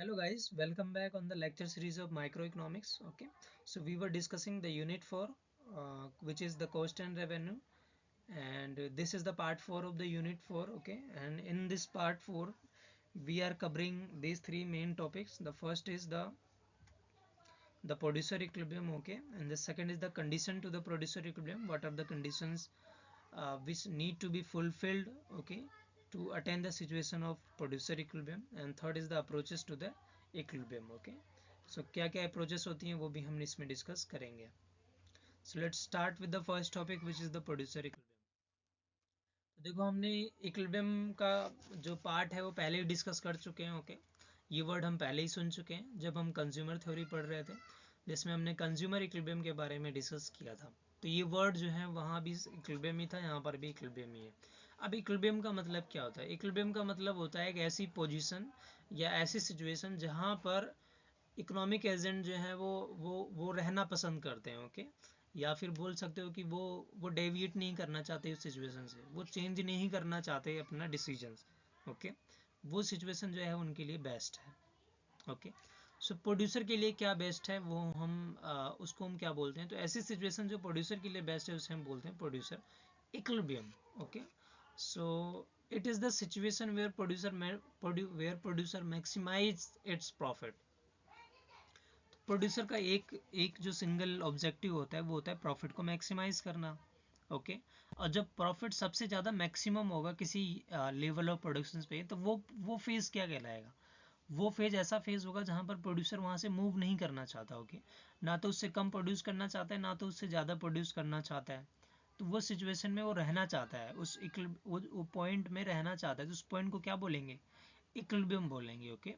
Hello guys, welcome back on the lecture series of microeconomics. Okay, so we were discussing the unit 4, which is the cost and revenue, and this is the part 4 of the unit 4. Okay, and in this part 4 we are covering these three main topics. The first is the producer equilibrium. Okay, and the second is the condition to the producer equilibrium. What are the conditions which need to be fulfilled, okay, to attain the situation of producer equilibrium, and third is the approaches to the equilibrium. Okay, so क्या क्या approaches होती हैं वो भी हम इसमें discuss करेंगे. So let's start with the first topic, which is the producer equilibrium. तो देखो, हमने इक्विलिब्रियम का जो पार्ट है वो पहले ही डिस्कस कर चुके हैं. ओके, ये वर्ड हम पहले ही सुन चुके हैं जब हम कंज्यूमर थ्योरी पढ़ रहे थे, जिसमें हमने कंज्यूमर इक्विलिब्रियम के बारे में डिस्कस किया था. तो ये वर्ड जो है वहाँ भी इक्विलिब्रियम ही था, यहाँ पर भी इक्विलिब्रियम ही है. अब इक्विलिब्रियम का मतलब क्या होता है? इक्विलिब्रियम का मतलब होता है एक ऐसी पोजीशन या ऐसी सिचुएशन जहाँ पर इकोनॉमिक एजेंट जो है वो रहना पसंद करते हैं. ओके, या फिर बोल सकते हो कि वो डेविएट नहीं करना चाहते उस सिचुएशन से, वो चेंज नहीं करना चाहते अपना डिसीजंस. ओके, वो सिचुएशन जो है उनके लिए बेस्ट है. ओके, सो प्रोड्यूसर के लिए क्या बेस्ट है वो हम उसको हम क्या बोलते हैं? तो ऐसी सिचुएशन जो प्रोड्यूसर के लिए बेस्ट है उसे हम बोलते हैं producer equilibrium. Okay, so it is the situation where producer maximize its profit. Producer का एक जो सिंगल ऑब्जेक्टिव होता है वो होता है प्रॉफिट को मैक्सिमाइज करना. ओके, और जब प्रॉफिट सबसे ज़्यादा मैक्सिमम होगा किसी लेवल ऑफ प्रोडक्शन पे, तो वो फेज़ क्या कहलाएगा? वो फेज ऐसा फेज होगा जहाँ पर प्रोड्यूसर वहाँ से मूव नहीं करना चाहता. ओके, ना तो उससे कम प्रोड्यूस करना चाहता है, ना तो उससे ज़्यादा प्रोड्यूस करना चाहता है. तो वो सिचुएशन में वो रहना चाहता है, वो पॉइंट में रहना चाहता है. तो उस पॉइंट को क्या बोलेंगे? इक्विलिब्रियम बोलेंगे. ओके,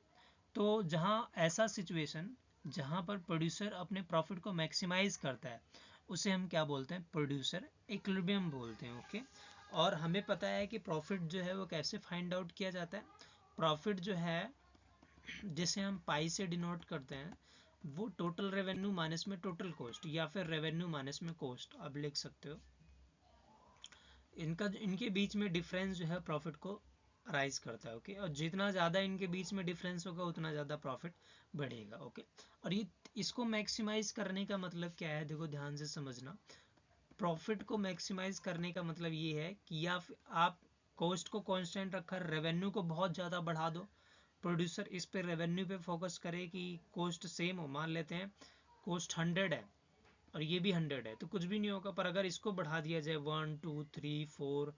तो जहाँ ऐसा सिचुएशन जहाँ पर प्रोड्यूसर अपने प्रॉफिट को मैक्सिमाइज करता है उसे हम क्या बोलते हैं? प्रोड्यूसर इक्विलिब्रियम बोलते हैं. ओके, और हमें पता है कि प्रॉफिट जो है वो कैसे फाइंड आउट किया जाता है. प्रॉफिट जो है जिसे हम पाई से डिनोट करते हैं वो टोटल रेवेन्यू माइनस में टोटल कॉस्ट, या फिर रेवेन्यू माइनस में कॉस्ट आप लिख सकते हो. इनके बीच में डिफरेंस जो है प्रॉफिट को राइज करता है. ओके, और जितना ज़्यादा इनके बीच में डिफरेंस होगा उतना ज़्यादा प्रॉफिट बढ़ेगा. ओके, और ये इसको मैक्सिमाइज करने का मतलब क्या है? देखो ध्यान से समझना. प्रॉफिट को मैक्सिमाइज करने का मतलब ये है कि या आप कॉस्ट को कांस्टेंट रखकर रेवेन्यू को बहुत ज़्यादा बढ़ा दो. प्रोड्यूसर इस पे रेवेन्यू पे फोकस करे कि कॉस्ट सेम हो. मान लेते हैं कॉस्ट 100 है और ये भी 100 है, तो कुछ भी नहीं होगा. पर अगर इसको बढ़ा दिया जाए 1 2 3 4,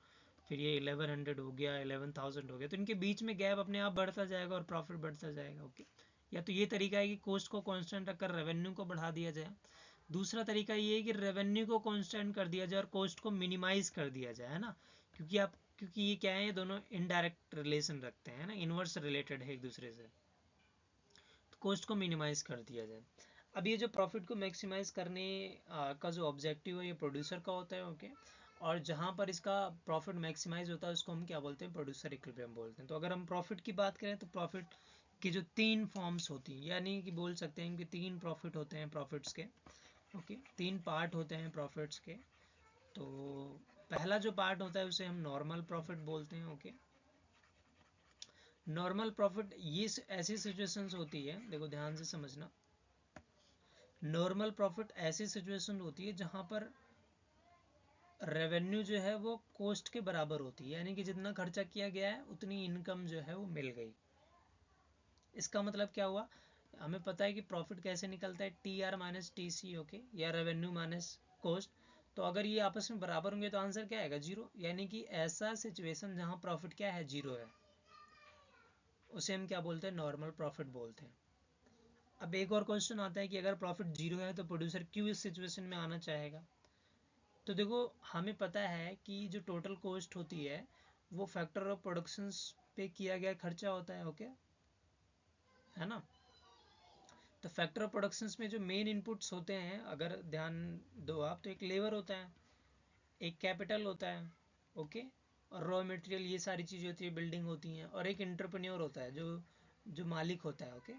फिर ये 1100 हो गया, 11,000 हो गया, तो इनके बीच में गैप अपने आप बढ़ता जाएगा और प्रॉफिट बढ़ता जाएगा. ओके, या तो ये तरीका है कि कॉस्ट को कांस्टेंट रखकर रेवेन्यू को बढ़ा दिया जाए. दूसरा तरीका ये है कि रेवेन्यू को कांस्टेंट कर दिया जाए और कॉस्ट को मिनिमाइज कर दिया जाए, है ना. क्योंकि ये क्या है, ये दोनों इनडायरेक्ट रिलेशन रखते हैं ना, इनवर्स रिलेटेड है एक दूसरे से. तो कॉस्ट को मिनिमाइज कर दिया जाए. अब ये जो प्रॉफिट को मैक्सिमाइज करने का जो ऑब्जेक्टिव है ये प्रोड्यूसर का होता है. ओके, और जहाँ पर इसका प्रॉफिट मैक्सिमाइज होता है उसको हम क्या बोलते हैं? प्रोड्यूसर इक्विलिब्रियम बोलते हैं. तो अगर हम प्रॉफिट की बात करें तो प्रॉफिट की जो 3 फॉर्म्स होती हैं, यानी कि बोल सकते हैं कि 3 प्रॉफिट होते हैं प्रॉफिट्स के. ओके, 3 पार्ट होते हैं प्रॉफिट्स के. तो पहला जो पार्ट होता है उसे हम नॉर्मल प्रॉफिट बोलते हैं. ओके, नॉर्मल प्रॉफिट ये ऐसी सिचुएशंस होती है, देखो ध्यान से समझना. नॉर्मल प्रॉफिट ऐसी सिचुएशन होती है जहां पर रेवेन्यू जो है वो कॉस्ट के बराबर होती है, यानी कि जितना खर्चा किया गया है उतनी इनकम जो है वो मिल गई. इसका मतलब क्या हुआ? हमें पता है कि प्रॉफिट कैसे निकलता है? T R minus T C. Okay, या रेवेन्यू माइनस कॉस्ट. तो अगर ये आपस में बराबर होंगे तो आंसर क्या आएगा? जीरो. यानी कि ऐसा सिचुएशन जहां प्रॉफिट क्या है? जीरो है, उसे हम क्या बोलते हैं? नॉर्मल प्रॉफिट बोलते हैं. अब एक और क्वेश्चन आता है कि अगर प्रॉफिट जीरो है तो प्रोड्यूसर क्यों इस सिचुएशन में आना चाहेगा? तो देखो, हमें पता है कि जो टोटल कॉस्ट होती है वो फैक्टर ऑफ प्रोडक्शन पे किया गया खर्चा होता है. ओके, है ना. तो फैक्टर ऑफ प्रोडक्शन में जो मेन इनपुट्स होते हैं, अगर ध्यान दो आप, तो एक लेबर होता है, एक कैपिटल होता है. ओके, और रॉ मटेरियल, ये सारी चीज़ें होती है, बिल्डिंग होती हैं, और एक एंटरप्रेन्योर होता है जो जो मालिक होता है. ओके,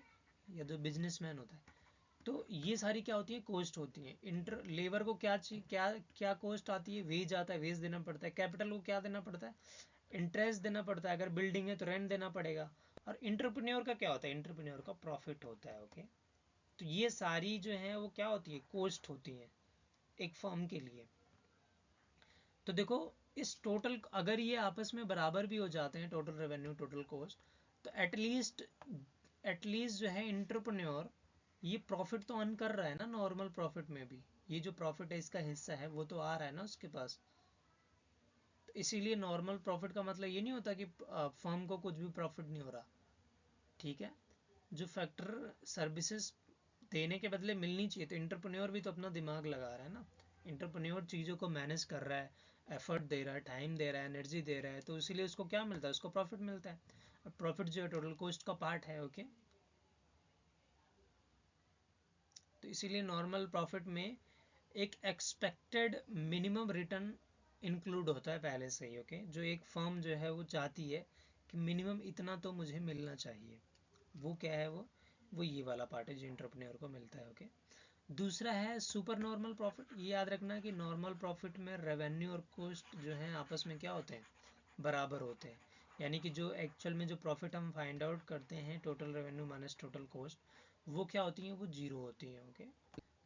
या जो बिजनेसमैन होता है. तो ये सारी क्या होती है? कॉस्ट होती है. लेबर को क्या क्या कॉस्ट आती है? वेज आता है, वेज देना पड़ता है. कैपिटल को क्या देना पड़ता है? इंटरेस्ट देना पड़ता है. अगर बिल्डिंग है तो रेंट देना पड़ेगा. और इंटरप्रेन्योर का क्या होता है, इंटरप्रेन्योर का प्रॉफिट होता है। ओके, तो ये सारी जो है वो क्या होती है, कॉस्ट होती है एक फर्म के लिए। तो देखो इस टोटल, अगर ये आपस में बराबर भी हो जाते हैं, टोटल रेवेन्यू टोटल कॉस्ट, तो एटलीस्ट जो है इंटरप्रेन्योर ये प्रॉफिट तो अर्न कर रहा है ना, नॉर्मल प्रॉफिट में भी ये जो प्रॉफिट है इसका हिस्सा है वो तो आ रहा है ना उसके पास। तो इसीलिए नॉर्मल प्रॉफिट का मतलब ये नहीं होता कि फर्म को कुछ भी प्रॉफिट नहीं हो रहा। ठीक है, जो फैक्टर सर्विसेज देने के बदले मिलनी चाहिए, तो इंटरप्रेन्योर भी तो अपना दिमाग लगा रहा है ना, इंटरप्रेन्योर चीज़ों को मैनेज कर रहा है, एफर्ट दे रहा है, टाइम दे रहा है, एनर्जी दे रहा है, तो इसीलिए उसको क्या मिलता है, उसको प्रॉफिट मिलता है। प्रॉफिट जो है टोटल कॉस्ट का पार्ट है। ओके, तो इसीलिए नॉर्मल प्रॉफिट में एक एक्सपेक्टेड मिनिमम रिटर्न इंक्लूड होता है पहले से ही। ओके, जो एक फर्म जो है वो चाहती है कि मिनिमम इतना तो मुझे मिलना चाहिए, वो क्या है, वो ये वाला पार्ट है जो इंटरप्रेन्योर को मिलता है। ओके, दूसरा है सुपर नॉर्मल प्रॉफिट। ये याद रखना कि नॉर्मल प्रॉफिट में रेवेन्यू और कॉस्ट जो है आपस में क्या होते हैं, बराबर होते हैं। यानी कि जो एक्चुअल में जो प्रॉफिट हम फाइंड आउट करते हैं, total revenue minus total cost, वो क्या होती हैं, वो जीरो होती हैं। ओके,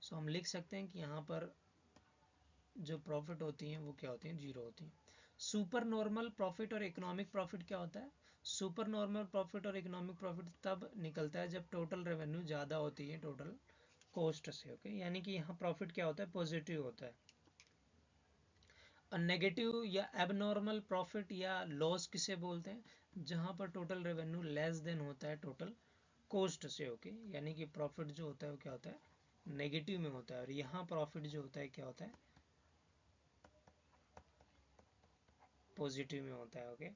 सो हम लिख सकते हैं कि यहाँ पर जो प्रॉफिट होती हैं वो क्या होती हैं, जीरो होती हैं। सुपर नॉर्मल प्रॉफिट और इकोनॉमिक प्रॉफिट क्या होता है, सुपर नॉर्मल प्रॉफिट और इकोनॉमिक प्रॉफिट तब निकलता है जब टोटल रेवेन्यू ज़्यादा होती है टोटल कॉस्ट से। ओके, यानी कि यहाँ प्रॉफिट क्या होता है, पॉजिटिव होता है। और नेगेटिव या एबनॉर्मल प्रॉफिट या लॉस किसे बोलते हैं, जहाँ पर टोटल रेवेन्यू लेस देन होता है टोटल कॉस्ट से। ओके, यानी कि प्रॉफिट जो होता है वो क्या होता है, नेगेटिव में होता है, और यहाँ प्रॉफिट जो होता है क्या होता है, पॉजिटिव में होता है। ओके,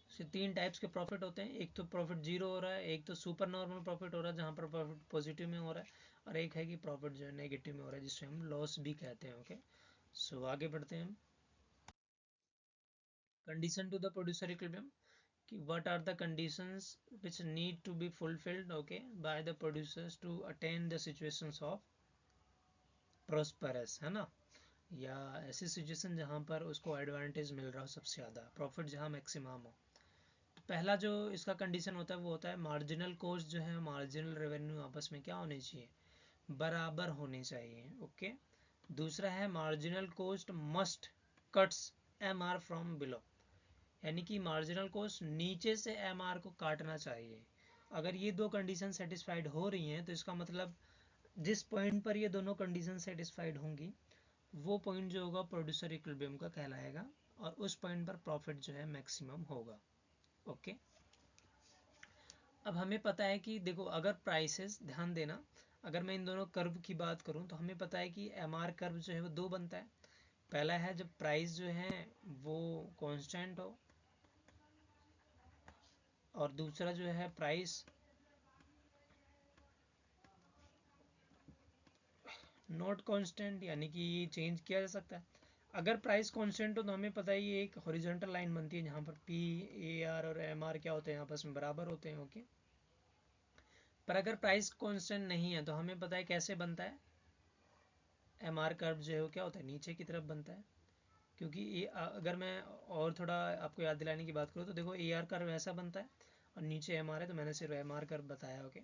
से तीन टाइप्स के प्रॉफिट होते हैं, एक तो प्रॉफिट जीरो हो रहा है, एक तो सुपर नॉर्मल प्रॉफिट हो रहा है जहाँ पर प्रॉफिट पॉजिटिव में हो रहा है, और एक है कि प्रॉफिट जो है नेगेटिव में हो रहा है जिससे हम लॉस भी कहते हैं। ओके, सो आगे बढ़ते हैं हम। Condition to the producer equilibrium, कि what are the conditions which need to be fulfilled, okay, by the producers to attain the situations of prosperous, है ना, या ऐसी सिचुएशन जहाँ पर उसको एडवांटेज मिल रहा हो सबसे ज़्यादा, प्रॉफिट जहाँ मैक्सिमम हो। पहला जो इसका कंडीशन होता है वो होता है मार्जिनल कॉस्ट जो है, मार्जिनल रेवेन्यू आपस में क्या होनी चाहिए, बराबर होनी चाहिए। ओके, दूसरा है marginal cost must cuts M R from below, यानी कि मार्जिनल कॉस्ट नीचे से एम आर को काटना चाहिए। अगर ये दो कंडीशन सेटिस्फाइड हो रही हैं तो इसका मतलब जिस पॉइंट पर ये दोनों कंडीशन सेटिस्फाइड होंगी वो पॉइंट जो होगा प्रोड्यूसर इक्विलिब्रियम का कहलाएगा, और उस पॉइंट पर प्रॉफिट जो है मैक्सिमम होगा। ओके, अब हमें पता है कि देखो अगर प्राइसेस, ध्यान देना, अगर मैं इन दोनों कर्व की बात करूं तो हमें पता है कि एम आर कर्व जो है वो दो बनता है। पहला है जब प्राइस जो है वो कांस्टेंट हो, और दूसरा जो है प्राइस नॉट कांस्टेंट, यानी कि ये चेंज किया जा सकता है। अगर प्राइस कांस्टेंट हो तो हमें पता है ये एक हॉरिजॉन्टल लाइन बनती है जहाँ पर पी ए आर और एम आर क्या होते हैं, आपस में बराबर होते हैं। ओके, पर अगर प्राइस कांस्टेंट नहीं है तो हमें पता है कैसे बनता है, एम आर कर्व जो है वो क्या होता है, नीचे की तरफ बनता है। क्योंकि ये अगर मैं और थोड़ा आपको याद दिलाने की बात करूँ तो देखो ए आर कर्व ऐसा बनता है और नीचे एम आर है, तो मैंने सिर्फ एम आर कर्व बताया। ओके,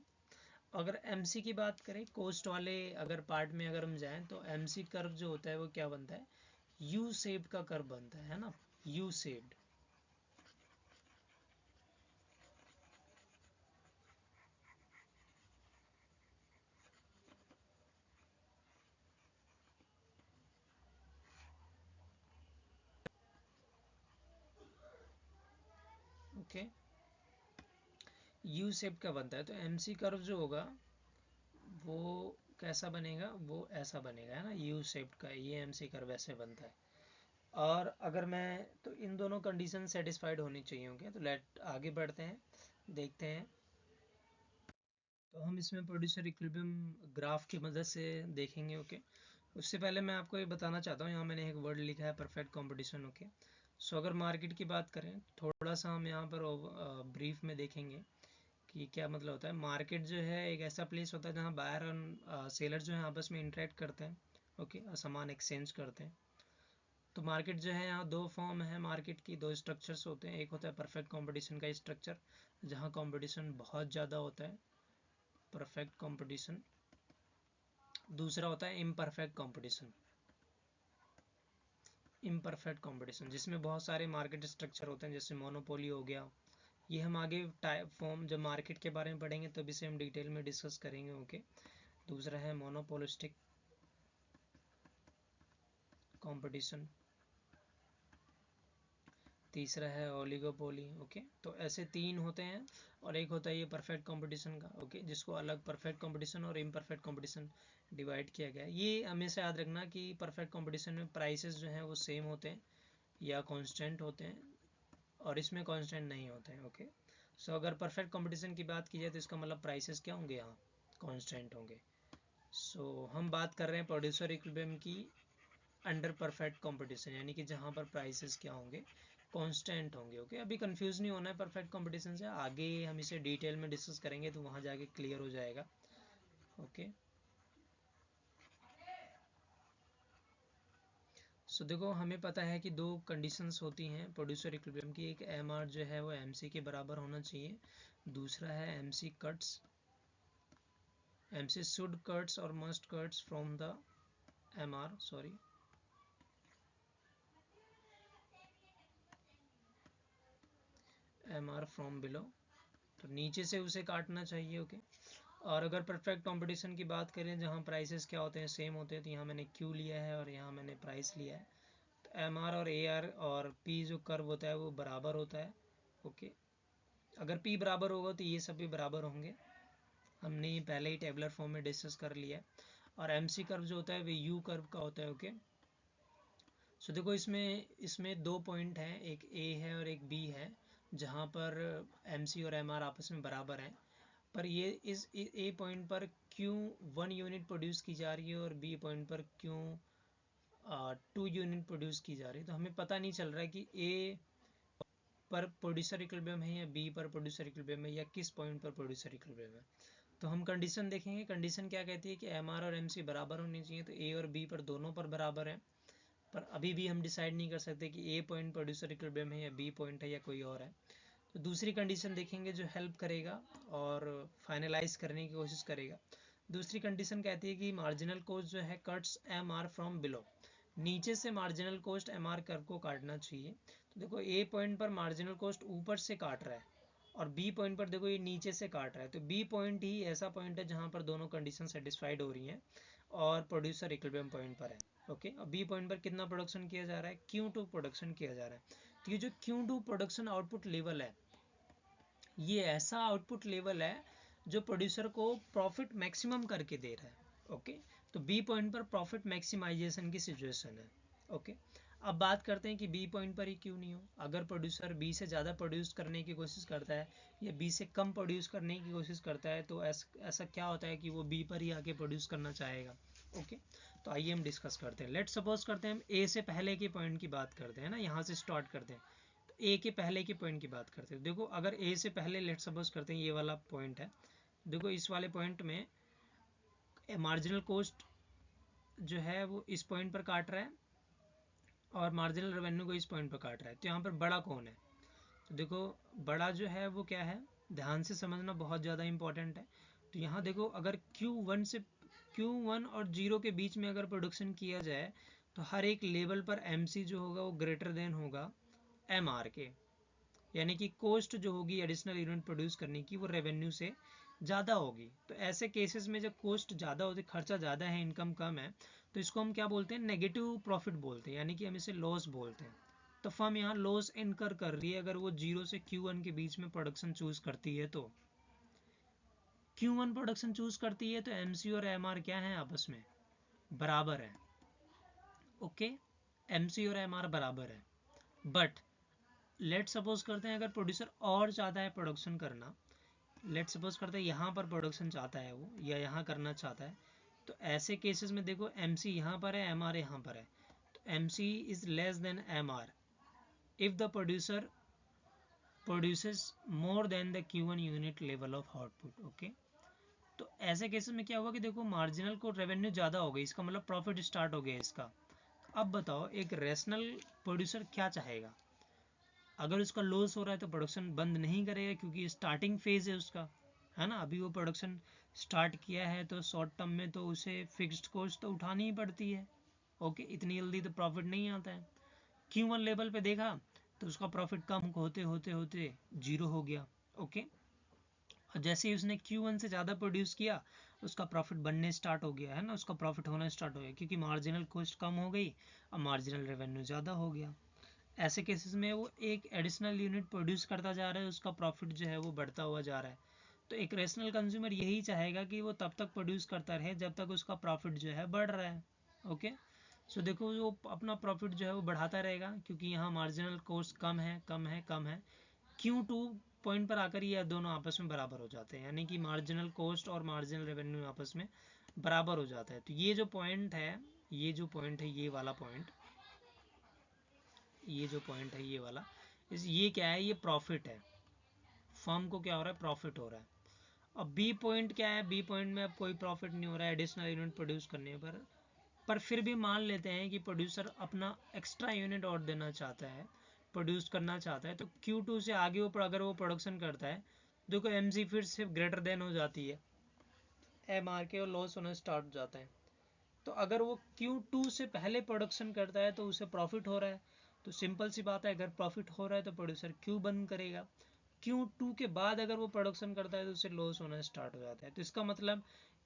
अगर एम सी की बात करें, कोस्ट वाले अगर पार्ट में अगर हम जाएं तो एम सी कर्व जो होता है वो क्या बनता है, यू शेप्ड का कर्व बनता है ना, U shaped. Okay, U shape का बनता है, तो एम सी कर्व जो होगा वो कैसा बनेगा, वो ऐसा बनेगा, है ना, यू शेप्ड का, ये एम सी कर्व ऐसे बनता है। और अगर मैं, तो इन दोनों कंडीशन सेटिस्फाइड होनी चाहिए। ओके, तो लेट आगे बढ़ते हैं, देखते हैं। तो हम इसमें प्रोड्यूसर इक्विलिब्रियम ग्राफ की मदद से देखेंगे। ओके, उससे पहले मैं आपको ये बताना चाहता हूँ, यहाँ मैंने एक वर्ड लिखा है परफेक्ट कंपटीशन। ओके, सो अगर मार्केट की बात करें थोड़ा सा हम यहाँ पर ब्रीफ में देखेंगे कि क्या मतलब होता है। मार्केट जो है एक ऐसा प्लेस होता है जहाँ बायर और सेलर जो है आपस में इंटरेक्ट करते हैं। ओके, और सामान एक्सचेंज करते हैं। तो मार्केट जो है यहाँ दो फॉर्म है मार्केट की, दो स्ट्रक्चर्स होते हैं। एक होता है परफेक्ट कंपटीशन का स्ट्रक्चर जहाँ कंपटीशन बहुत ज़्यादा होता है, परफेक्ट कंपटीशन। दूसरा होता है इम्परफेक्ट कंपटीशन, इम्परफेक्ट कंपटीशन जिसमें बहुत सारे मार्केट स्ट्रक्चर होते हैं, जैसे मोनोपोली हो गया। ये हम आगे टाइप फॉर्म जब मार्केट के बारे में पढ़ेंगे तब इसे हम डिटेल में डिस्कस करेंगे। ओके, दूसरा है मोनोपोलिस्टिक कंपटीशन, तीसरा है ओलिगोपोली। ओके, तो ऐसे तीन होते हैं और एक होता है ये परफेक्ट कंपटीशन का। ओके, जिसको अलग परफेक्ट कंपटीशन और इम्परफेक्ट कंपटीशन डिवाइड किया गया है। ये हमेशा याद रखना कि परफेक्ट कंपटीशन में प्राइसेस जो हैं वो सेम होते हैं या कांस्टेंट होते हैं, और इसमें कांस्टेंट नहीं होते हैं। ओके, सो अगर परफेक्ट कंपटीशन की बात की जाए तो इसका मतलब प्राइसेस क्या होंगे, यहाँ कांस्टेंट होंगे। सो हम बात कर रहे हैं प्रोड्यूसर इक्विलिब्रियम की अंडर परफेक्ट कंपटीशन, यानी कि जहाँ पर प्राइसेस क्या होंगे, कांस्टेंट होंगे। ओके, अभी कंफ्यूज नहीं होना है परफेक्ट कंपटीशन से, आगे हम इसे डिटेल में डिस्कस करेंगे तो वहाँ जाके क्लियर हो जाएगा। ओके, सो देखो हमें पता है कि दो कंडीशंस होती हैं प्रोड्यूसर इक्विलिब्रियम की, एक एमआर जो है वो एमसी के बराबर होना चाहिए, दूसरा है MC cuts, MC should cuts और must cuts from the MR, sorry MR from below, तो नीचे से उसे काटना चाहिए। ओके, और अगर परफेक्ट कंपटीशन की बात करें जहाँ प्राइसेस क्या होते हैं, सेम होते हैं, तो यहाँ मैंने क्यू लिया है और यहाँ मैंने प्राइस लिया है। तो एम आर और ए आर और पी जो कर्व होता है वो बराबर होता है। ओके, अगर पी बराबर होगा तो ये सब भी बराबर होंगे, हमने पहले ही टेबलर फॉर्म में डिस्कस कर लिया है। और एम सी कर्व जो होता है वो यू कर्व का होता है। ओके, सो देखो इसमें इसमें दो पॉइंट हैं, एक ए है और एक बी है, जहाँ पर एम सी और एम आर आपस में बराबर हैं, पर ये इस ए पॉइंट पर क्यों 1 यूनिट प्रोड्यूस की जा रही है और बी पॉइंट पर क्यों 2 यूनिट प्रोड्यूस की जा रही है, तो हमें पता नहीं चल रहा है कि ए पर प्रोड्यूसर इक्विलिब्रियम है या बी पर प्रोड्यूसर इक्विलिब्रियम है या किस पॉइंट पर प्रोड्यूसर इक्विलिब्रियम है। तो हम कंडीशन देखेंगे, कंडीशन क्या कहती है कि एम आर और एम सी बराबर होनी चाहिए, तो ए और बी पर दोनों पर बराबर है, पर अभी भी हम डिसाइड नहीं कर सकते कि ए पॉइंट प्रोड्यूसर इक्विलिब्रियम है या बी पॉइंट है या कोई और है। तो दूसरी कंडीशन देखेंगे जो हेल्प करेगा और फाइनलाइज करने की कोशिश करेगा। दूसरी कंडीशन कहती है कि मार्जिनल कॉस्ट जो है cuts M R from below, नीचे से marginal cost M R curve को काटना चाहिए। तो देखो ए पॉइंट पर मार्जिनल कॉस्ट ऊपर से काट रहा है और बी पॉइंट पर देखो ये नीचे से काट रहा है, तो बी पॉइंट ही ऐसा पॉइंट है जहाँ पर दोनों कंडीशन सेटिस्फाइड हो रही हैं और प्रोड्यूसर इक्विलिब्रियम पॉइंट पर है। ओके, अब बी पॉइंट पर कितना प्रोडक्शन किया जा रहा है, Q2 प्रोडक्शन किया जा रहा है। तो ये जो Q2 प्रोडक्शन आउटपुट लेवल है, ये ऐसा आउटपुट लेवल है जो प्रोड्यूसर को प्रॉफिट मैक्सिमम करके दे रहा है। ओके, तो बी पॉइंट पर प्रॉफिट मैक्सिमाइजेशन की सिचुएशन है। ओके, अब बात करते हैं कि बी पॉइंट पर ही क्यों नहीं हो। अगर प्रोड्यूसर बी से ज़्यादा प्रोड्यूस करने की कोशिश करता है या बी से कम प्रोड्यूस करने की कोशिश करता है, तो ऐसा क्या होता है कि वो बी पर ही आके प्रोड्यूस करना चाहेगा। ओके, तो आइए हम डिस्कस करते हैं। लेट सपोज करते हैं हम ए से पहले के पॉइंट की बात करते हैं ना, यहाँ से स्टार्ट करते हैं, ए के पहले के पॉइंट की बात करते हैं। देखो अगर ए से पहले लेट सपोज करते हैं ये वाला पॉइंट है, देखो इस वाले पॉइंट में मार्जिनल कॉस्ट जो है वो इस पॉइंट पर काट रहा है और मार्जिनल रेवेन्यू को इस पॉइंट पर काट रहा है, तो यहाँ पर बड़ा कौन है। तो देखो बड़ा जो है वो क्या है, ध्यान से समझना, बहुत ज़्यादा इंपॉर्टेंट है। तो यहाँ देखो अगर Q1 और 0 के बीच में अगर प्रोडक्शन किया जाए तो हर एक लेवल पर MC जो होगा वो ग्रेटर देन होगा MR के, यानी कि कॉस्ट जो होगी एडिशनल यूनिट प्रोड्यूस करने की वो रेवेन्यू से ज़्यादा होगी। तो ऐसे केसेस में जब कॉस्ट ज़्यादा होती है, खर्चा ज़्यादा है, इनकम कम है, तो इसको हम क्या बोलते हैं, नेगेटिव प्रॉफिट बोलते हैं, यानी कि हम इसे लॉस बोलते हैं। तो फर्म यहाँ लॉस इनकर कर रही है अगर वो 0 से Q1 के बीच में प्रोडक्शन चूज करती है। तो Q1 प्रोडक्शन चूज करती है तो MC और MR क्या है, आपस में बराबर है। ओके, MC और MR बराबर है, बट लेट सपोज करते हैं अगर प्रोड्यूसर और चाहता है प्रोडक्शन करना, लेट सपोज करते हैं यहाँ पर प्रोडक्शन चाहता है वो या यहाँ करना चाहता है, तो ऐसे केसेस में देखो MC यहाँ पर है, MR यहाँ पर है, तो MC is less than MR if the producer produces more than the Q1 unit level of output. Okay, तो ऐसे केसेस में क्या होगा कि देखो मार्जिनल को रेवेन्यू ज़्यादा हो गई, इसका मतलब प्रॉफिट स्टार्ट हो गया इसका, अब बताओ एक रेशनल प्रोड्यूसर क्या चाहेगा? अगर उसका लॉस हो रहा है तो प्रोडक्शन बंद नहीं करेगा, क्योंकि स्टार्टिंग फेज है उसका, है ना, अभी वो प्रोडक्शन स्टार्ट किया है, तो शॉर्ट टर्म में तो उसे फिक्स्ड कॉस्ट तो उठानी ही पड़ती है। ओके, इतनी जल्दी तो प्रॉफिट नहीं आता है। Q1 लेवल पे देखा तो उसका प्रॉफिट कम होते होते होते जीरो हो गया। ओके, और जैसे ही उसने Q1 से ज़्यादा प्रोड्यूस किया उसका प्रॉफिट बनने स्टार्ट हो गया, है ना, उसका प्रॉफिट होना स्टार्ट हो गया, क्योंकि मार्जिनल कॉस्ट कम हो गई और मार्जिनल रेवेन्यू ज़्यादा हो गया। ऐसे केसेस में वो एक एडिशनल यूनिट प्रोड्यूस करता जा रहा है, उसका प्रॉफिट जो है वो बढ़ता हुआ जा रहा है। तो एक रेशनल कंज्यूमर यही चाहेगा कि वो तब तक प्रोड्यूस करता रहे जब तक उसका प्रॉफिट जो है बढ़ रहा है। ओके, सो देखो वो अपना प्रॉफिट जो है वो बढ़ाता रहेगा, क्योंकि यहाँ मार्जिनल कॉस्ट कम है कम है कम है। Q2 पॉइंट पर आकर ये दोनों आपस में बराबर हो जाते हैं, यानी कि मार्जिनल कॉस्ट और मार्जिनल रेवेन्यू आपस में बराबर हो जाता है। तो ये जो पॉइंट है, ये जो पॉइंट है, ये वाला पॉइंट, ये जो पॉइंट है ये वाला, ये क्या है, ये प्रॉफिट है। फर्म को क्या हो रहा है, प्रॉफिट हो रहा है। अब बी पॉइंट क्या है, बी पॉइंट में अब कोई प्रॉफिट नहीं हो रहा है एडिशनल यूनिट प्रोड्यूस करने पर फिर भी मान लेते हैं कि प्रोड्यूसर अपना एक्स्ट्रा यूनिट और देना चाहता है, प्रोड्यूस करना चाहता है, तो Q2 से आगे वो अगर वो प्रोडक्शन करता है, देखो MC फिर से ग्रेटर देन हो जाती है MR के, और लॉस होना स्टार्ट हो जाता है। तो अगर वो Q2 से पहले प्रोडक्शन करता है तो उसे प्रॉफिट हो रहा है, तो सिंपल सी बात है, अगर प्रॉफिट हो रहा है तो प्रोड्यूसर क्यों बंद करेगा। Q2 के बाद अगर वो प्रोडक्शन करता है तो उसे लॉस होना स्टार्ट हो जाता है। तो इसका मतलब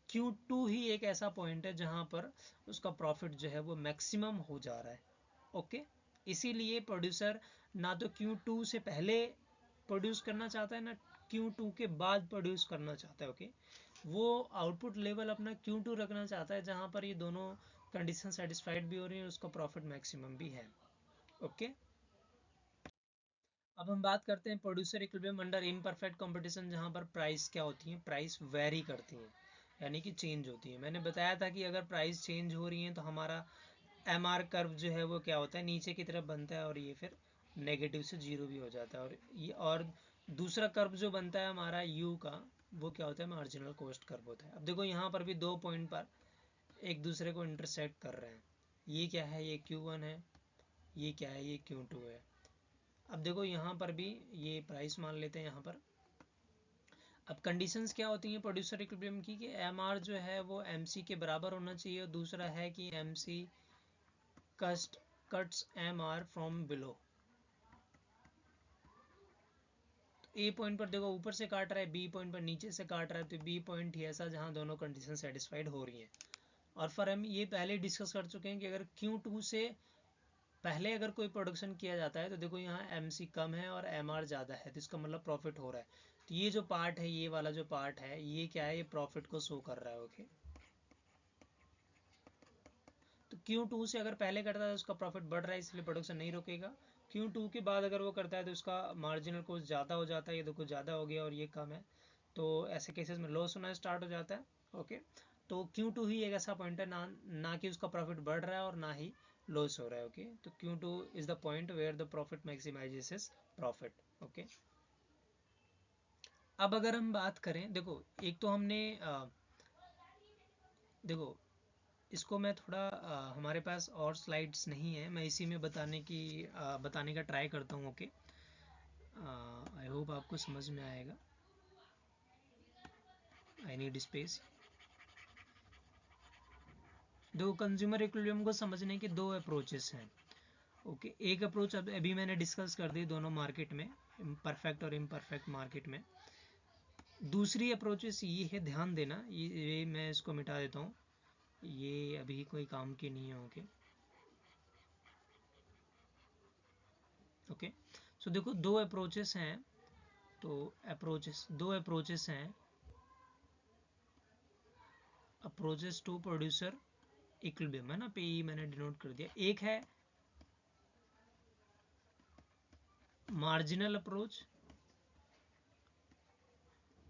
Q2 ही एक ऐसा पॉइंट है जहां पर उसका प्रॉफिट जो है वो मैक्सिमम हो जा रहा है। ओके, इसीलिए प्रोड्यूसर ना तो Q2 से पहले प्रोड्यूस करना चाहता है, ना Q2 के बाद प्रोड्यूस करना चाहता है। ओके, वो आउटपुट लेवल अपना Q2 रखना चाहता है जहां पर ये दोनों कंडीशन सेटिस्फाइड भी हो रही है और उसका प्रॉफिट मैक्सिमम भी है। ओके, अब हम बात करते हैं producer equilibrium under imperfect competition, जहां पर प्राइस क्या होती है, प्राइस वेरी करती है, यानी कि चेंज होती है। मैंने बताया था कि अगर प्राइस चेंज हो रही है तो हमारा MR कर्व जो है वो क्या होता है, नीचे की तरफ बनता है, और ये फिर नेगेटिव से जीरो भी हो जाता है। और दूसरा कर्व जो बनता है हमारा U का, वो क्या होता है, मार्जिनल कॉस्ट कर्व होता है। अब देखो यहाँ पर भी दो पॉइंट पर एक दूसरे को इंटरसेक्ट कर रहे हैं। ये क्या है, ये Q1 है, ये क्या है, ये Q2 है। अब देखो यहाँ पर भी ये प्राइस मान लेते हैं यहाँ पर। अब कंडीशंस क्या होती हैं प्रोड्यूसर इक्विलिब्रियम की, कि MR जो है वो MC के बराबर होना चाहिए, और दूसरा है कि MC cuts MR from below. A point पर देखो ऊपर से काट रहा है, बी पॉइंट पर नीचे से काट रहा है, तो बी पॉइंट ही ऐसा जहां दोनों कंडीशन सेटिस्फाइड हो रही हैं। और फिर हम ये पहले डिस्कस कर चुके हैं कि अगर Q2 से पहले अगर कोई प्रोडक्शन किया जाता है तो देखो यहाँ MC कम है और MR ज़्यादा है, तो इसका मतलब प्रॉफिट हो रहा है। तो ये जो पार्ट है, ये वाला जो पार्ट है, ये क्या है, ये प्रॉफिट को शो कर रहा है। ओके, तो Q2 से अगर पहले करता है तो उसका प्रॉफिट बढ़ रहा है, इसलिए प्रोडक्शन नहीं रोकेगा। Q2 के बाद अगर वो करता है तो उसका मार्जिनल कॉस्ट ज़्यादा हो जाता है, ये देखो ज़्यादा हो गया और ये कम है, तो ऐसे केसेस में लॉस होना स्टार्ट हो जाता है। ओके, तो Q2 ही एक ऐसा पॉइंट है, ना कि उसका प्रॉफिट बढ़ रहा है और ना ही लॉस हो रहा है। ओके, तो Q2 is the point where the profit maximises his profit. Okay, अब अगर हम बात करें, देखो एक तो हमने देखो इसको मैं थोड़ा हमारे पास और स्लाइड्स नहीं है, मैं इसी में बताने का ट्राई करता हूँ। ओके, आई होप आपको समझ में आएगा। I need space. दो कंज्यूमर इक्विलिब्रियम को समझने के दो अप्रोचेस हैं। ओके, एक अप्रोच अभी मैंने डिस्कस कर दी दोनों मार्केट में, परफेक्ट और इम्परफेक्ट मार्केट में। दूसरी अप्रोचेस ये है, ध्यान देना, ये मैं इसको मिटा देता हूँ, ये अभी कोई काम की नहीं है। ओके ओके, सो देखो दो अप्रोचेस हैं, तो दो अप्रोचेस हैं, अप्रोचेस टू प्रोड्यूसर इक्विलिब्रियम, है ना, PE मैंने डिनोट कर दिया। एक है मार्जिनल अप्रोच,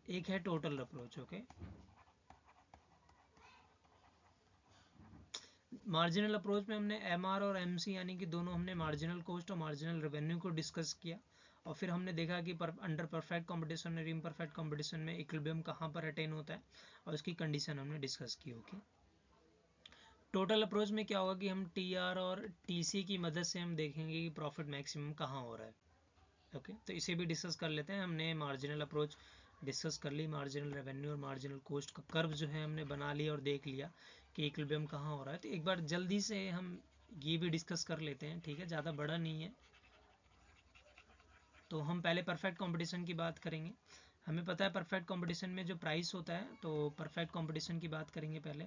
एक है total approach. Okay, marginal approach में हमने MR और MC यानी कि दोनों हमने मार्जिनल कॉस्ट और मार्जिनल रेवेन्यू को डिस्कस किया, और फिर हमने देखा कि अंडर परफेक्ट कंपटीशन और इम्परफेक्ट कंपटीशन में इक्विलिब्रियम कहाँ पर अटेन होता है, और उसकी कंडीशन हमने डिस्कस की। ओके, टोटल अप्रोच में क्या होगा कि हम टीआर और टीसी की मदद से हम देखेंगे कि प्रॉफिट मैक्सिमम कहाँ हो रहा है। ओके, तो इसे भी डिस्कस कर लेते हैं। हमने मार्जिनल अप्रोच डिस्कस कर ली, मार्जिनल रेवेन्यू और मार्जिनल कॉस्ट का कर्व जो है हमने बना लिया और देख लिया कि इक्विलिब्रियम कहाँ हो रहा है। तो एक बार जल्दी से हम ये भी डिस्कस कर लेते हैं, ठीक है, ज़्यादा बड़ा नहीं है। तो हम पहले परफेक्ट कंपटीशन की बात करेंगे। हमें पता है परफेक्ट कंपटीशन में जो प्राइस होता है, तो परफेक्ट कंपटीशन की बात करेंगे पहले।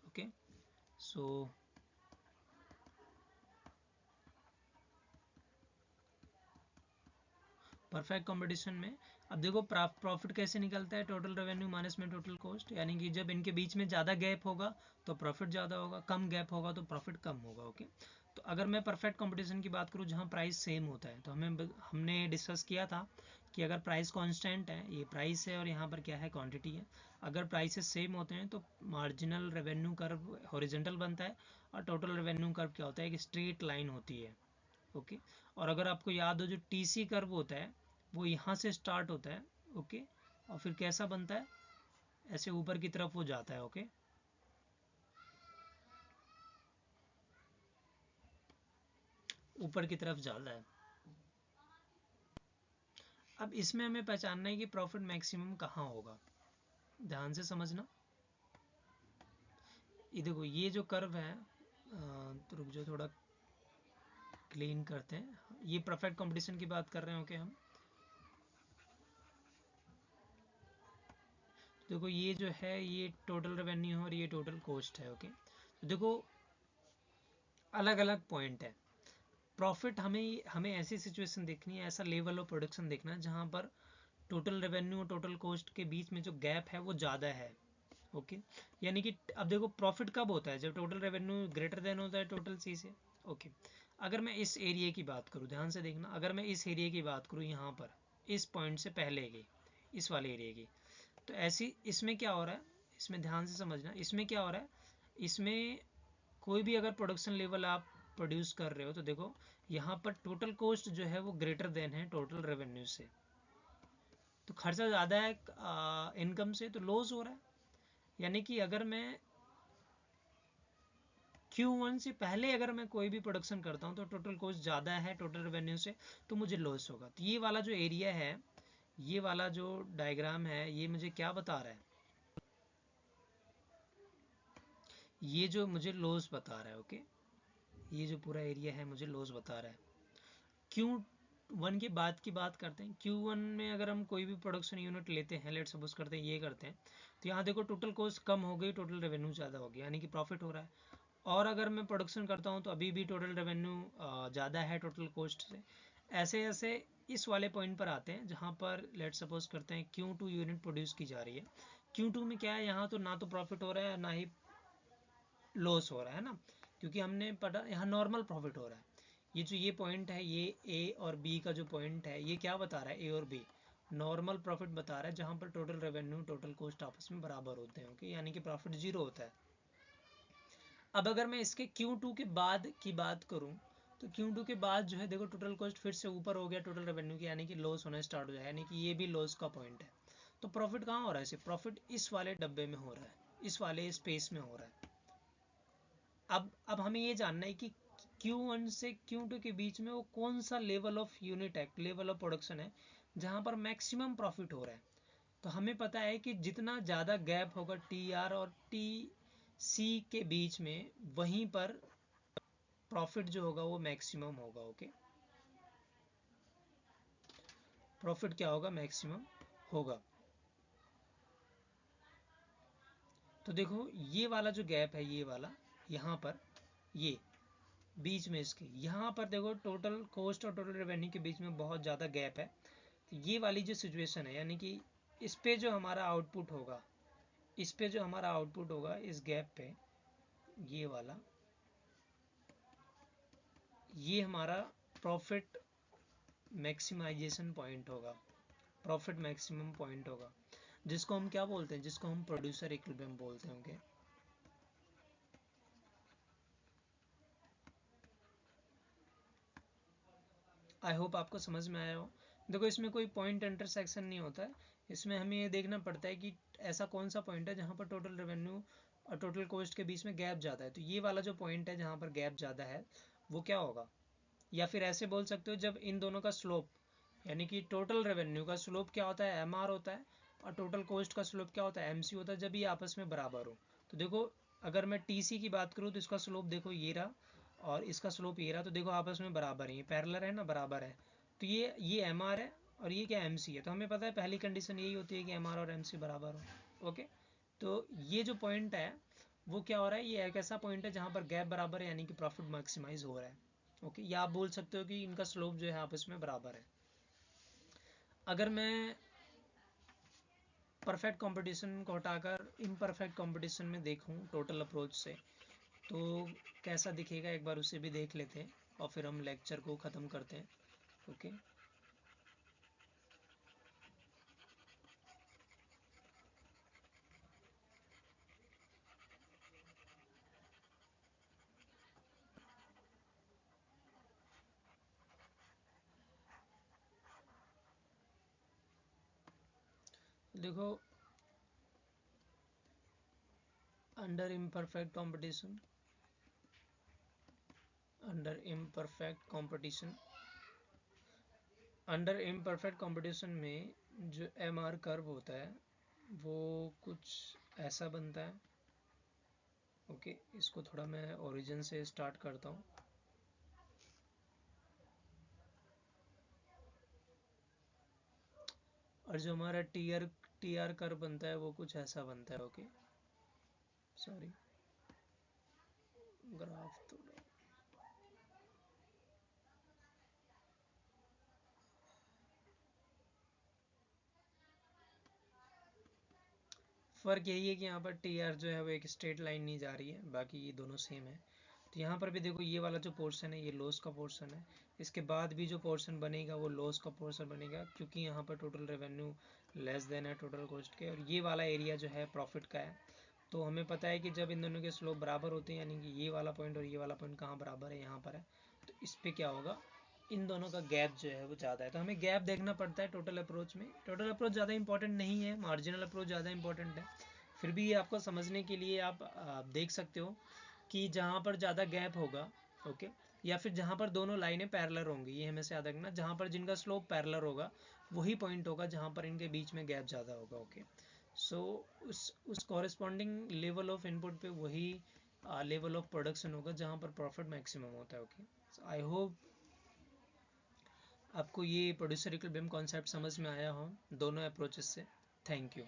ओके, सो परफेक्ट कंपटीशन में अब देखो प्रॉफिट कैसे निकलता है, टोटल रेवेन्यू माइनस में टोटल कॉस्ट, यानी कि जब इनके बीच में ज़्यादा गैप होगा तो प्रॉफिट ज़्यादा होगा, कम गैप होगा तो प्रॉफिट कम होगा। ओके, तो अगर मैं परफेक्ट कंपटीशन की बात करूँ जहाँ प्राइस सेम होता है, तो हमने डिस्कस किया था कि अगर प्राइस कांस्टेंट है, ये प्राइस है और यहाँ पर क्या है, क्वांटिटी है, अगर प्राइसेस सेम होते हैं तो मार्जिनल रेवेन्यू कर्व हॉरिजॉन्टल बनता है और टोटल रेवेन्यू कर्व क्या होता है, एक स्ट्रेट लाइन होती है। ओके, और अगर आपको याद हो जो टीसी कर्व होता है वो यहाँ से स्टार्ट होता है। ओके, और फिर कैसा बनता है, ऐसे ऊपर की तरफ वो जाता है। ओके, ऊपर की तरफ जाता है। अब इसमें हमें पहचानना है कि प्रॉफिट मैक्सिमम कहाँ होगा, ध्यान से समझना। ये देखो ये जो कर्व है, तो रुक जाओ थोड़ा क्लीन करते हैं। ये परफेक्ट कंपटीशन की बात कर रहे हैं। ओके, हम देखो ये जो है ये टोटल रेवेन्यू है और ये टोटल कॉस्ट है। ओके, तो देखो अलग अलग पॉइंट है। प्रॉफिट हमें हमें ऐसी सिचुएशन देखनी है, ऐसा लेवल ऑफ प्रोडक्शन देखना है जहाँ पर टोटल रेवेन्यू और टोटल कॉस्ट के बीच में जो गैप है वो ज़्यादा है। ओके, यानी कि अब देखो प्रॉफिट कब होता है, जब टोटल रेवेन्यू ग्रेटर देन होता है टोटल सी से। ओके, अगर मैं इस एरिया की बात करूँ, ध्यान से देखना, अगर मैं इस एरिया की बात करूँ यहाँ पर इस पॉइंट से पहले की, इस वाले एरिया की, तो ऐसी इसमें क्या हो रहा है, इसमें ध्यान से समझना, इसमें क्या हो रहा है, इसमें कोई भी अगर प्रोडक्शन लेवल आप प्रोड्यूस कर रहे हो तो देखो यहाँ पर टोटल कॉस्ट जो है वो ग्रेटर देन है टोटल रेवेन्यू से, तो खर्चा ज़्यादा है इनकम से, तो लॉस हो रहा है। यानी कि अगर मैं Q1 से पहले अगर मैं कोई भी प्रोडक्शन करता हूँ तो टोटल कॉस्ट ज़्यादा है टोटल रेवेन्यू से, तो मुझे लॉस होगा। तो ये वाला जो एरिया है, ये वाला जो डायग्राम है, ये मुझे क्या बता रहा है, ये जो मुझे लॉस बता रहा है। ओके, ये जो पूरा एरिया है मुझे लॉस बता रहा है। Q1 के बाद की बात करते हैं। Q1 में अगर हम कोई भी प्रोडक्शन यूनिट लेते हैं, लेट सपोज करते हैं ये करते हैं, तो यहाँ देखो टोटल कॉस्ट कम हो गई, टोटल रेवेन्यू ज़्यादा हो गया, यानी कि प्रॉफिट हो रहा है। और अगर मैं प्रोडक्शन करता हूँ तो अभी भी टोटल रेवेन्यू ज़्यादा है टोटल कॉस्ट से। ऐसे ऐसे इस वाले पॉइंट पर आते हैं जहाँ पर लेट सपोज करते हैं Q2 यूनिट प्रोड्यूस की जा रही है। Q2 में क्या है, यहाँ तो ना तो प्रॉफिट हो रहा है ना ही लॉस हो रहा है ना, क्योंकि हमने पता यहाँ नॉर्मल प्रॉफिट हो रहा है। ये जो ये पॉइंट है, ये ए और बी का जो पॉइंट है, ये क्या बता रहा है, ए और बी नॉर्मल प्रॉफिट बता रहा है, जहाँ पर टोटल रेवेन्यू टोटल कॉस्ट आपस में बराबर होते हैं। ओके, यानी कि प्रॉफिट जीरो होता है। अब अगर मैं इसके Q2 के बाद की बात करूं तो Q2 के बाद जो है देखो टोटल कॉस्ट फिर से ऊपर हो गया टोटल रेवेन्यू की, यानी कि लॉस होना स्टार्ट हो जाए, यानी कि ये भी लॉस का पॉइंट है। तो प्रॉफिट कहाँ हो रहा है, सिर्फ प्रॉफिट इस वाले डब्बे में हो रहा है, इस वाले स्पेस में हो रहा है। अब हमें ये जानना है कि Q1 से Q2 के बीच में वो कौन सा लेवल ऑफ यूनिट है, लेवल ऑफ प्रोडक्शन है जहाँ पर मैक्सिमम प्रॉफिट हो रहा है। तो हमें पता है कि जितना ज़्यादा गैप होगा TR और TC के बीच में, वहीं पर प्रॉफिट जो होगा वो मैक्सिमम होगा। ओके, प्रॉफिट क्या होगा, मैक्सिमम होगा। तो देखो ये वाला जो गैप है, ये वाला यहाँ पर, ये बीच में इसके यहाँ पर देखो टोटल कॉस्ट और टोटल रेवेन्यू के बीच में बहुत ज़्यादा गैप है। तो ये वाली जो सिचुएशन है, यानी कि इस पे जो हमारा आउटपुट होगा, इस पे जो हमारा आउटपुट होगा इस गैप पे, ये वाला, ये हमारा प्रॉफिट मैक्सिमाइजेशन पॉइंट होगा, प्रॉफिट मैक्सिमम पॉइंट होगा, जिसको हम क्या बोलते हैं, जिसको हम प्रोड्यूसर इक्विलिब्रियम बोलते होंगे। आई होप आपको समझ में आया हो। देखो इसमें कोई पॉइंट इंटरसेक्शन नहीं होता है, इसमें हमें ये देखना पड़ता है कि ऐसा कौन सा पॉइंट है जहाँ पर टोटल रेवेन्यू और टोटल कॉस्ट के बीच में गैप ज़्यादा है। तो ये वाला जो पॉइंट है जहाँ पर गैप ज़्यादा है वो क्या होगा, या फिर ऐसे बोल सकते हो जब इन दोनों का स्लोप, यानी कि टोटल रेवेन्यू का स्लोप क्या होता है, MR होता है, और टोटल कॉस्ट का स्लोप क्या होता है, MC होता है, जब ये आपस में बराबर हो। तो देखो अगर मैं TC की बात करूँ तो इसका स्लोप देखो ये रहा और इसका स्लोप ये रहा, तो देखो आपस में बराबर है, ये पैरेलल है ना, बराबर है। तो ये MR है और ये क्या MC है। तो हमें पता है पहली कंडीशन यही होती है कि MR और MC बराबर हो। ओके, तो ये जो पॉइंट है वो क्या हो रहा है, ये एक ऐसा पॉइंट है जहाँ पर गैप बराबर है, यानी कि प्रॉफिट मैक्सिमाइज हो रहा है। ओके, या आप बोल सकते हो कि इनका स्लोप जो है आपस में बराबर है। अगर मैं परफेक्ट कंपटीशन को हटाकर इम्परफेक्ट कंपटीशन में देखूं टोटल अप्रोच से, तो कैसा दिखेगा एक बार उसे भी देख लेते हैं और फिर हम लेक्चर को ख़त्म करते हैं। ओके, देखो under imperfect competition, under imperfect competition under imperfect competition में जो MR कर्व होता है वो कुछ ऐसा बनता है। ओके, इसको थोड़ा मैं ओरिजिन से स्टार्ट करता हूँ। और जो हमारा टी आर कर्व बनता है वो कुछ ऐसा बनता है। ओके, सॉरी, ग्राफ थोड़ा, फ़र्क यही है कि यहाँ पर TR जो है वो एक स्ट्रेट लाइन नहीं जा रही है, बाकी ये दोनों सेम है। तो यहाँ पर भी देखो ये वाला जो पोर्शन है ये लॉस का पोर्शन है, इसके बाद भी जो पोर्शन बनेगा वो लॉस का पोर्शन बनेगा, क्योंकि यहाँ पर टोटल रेवेन्यू लेस देन है टोटल कॉस्ट के, और ये वाला एरिया जो है प्रॉफिट का है। तो हमें पता है कि जब इन दोनों के स्लोप बराबर होते हैं, यानी कि ये वाला पॉइंट और ये वाला पॉइंट कहाँ बराबर है, यहाँ पर है, तो इस पर क्या होगा, इन दोनों का गैप जो है वो ज़्यादा है। तो हमें गैप देखना पड़ता है टोटल अप्रोच में। टोटल अप्रोच ज़्यादा इंपॉर्टेंट नहीं है, मार्जिनल अप्रोच ज़्यादा इंपॉर्टेंट है। फिर भी ये आपको समझने के लिए आप देख सकते हो कि जहाँ पर ज़्यादा गैप होगा, ओके, या फिर जहाँ पर दोनों लाइनें पैरेलल होंगी, ये हमें से याद रखना, जहाँ पर जिनका स्लोप पैरेलल होगा वही पॉइंट होगा जहाँ पर इनके बीच में गैप ज़्यादा होगा। ओके, सो उस कॉरेस्पॉन्डिंग लेवल ऑफ इनपुट पे वही लेवल ऑफ प्रोडक्शन होगा जहाँ पर प्रॉफिट मैक्सिमम होता है। ओके, आई होप आपको ये प्रोड्यूसर इक्विलिब्रियम कॉन्सेप्ट समझ में आया हो दोनों अप्रोचेस से। Thank you.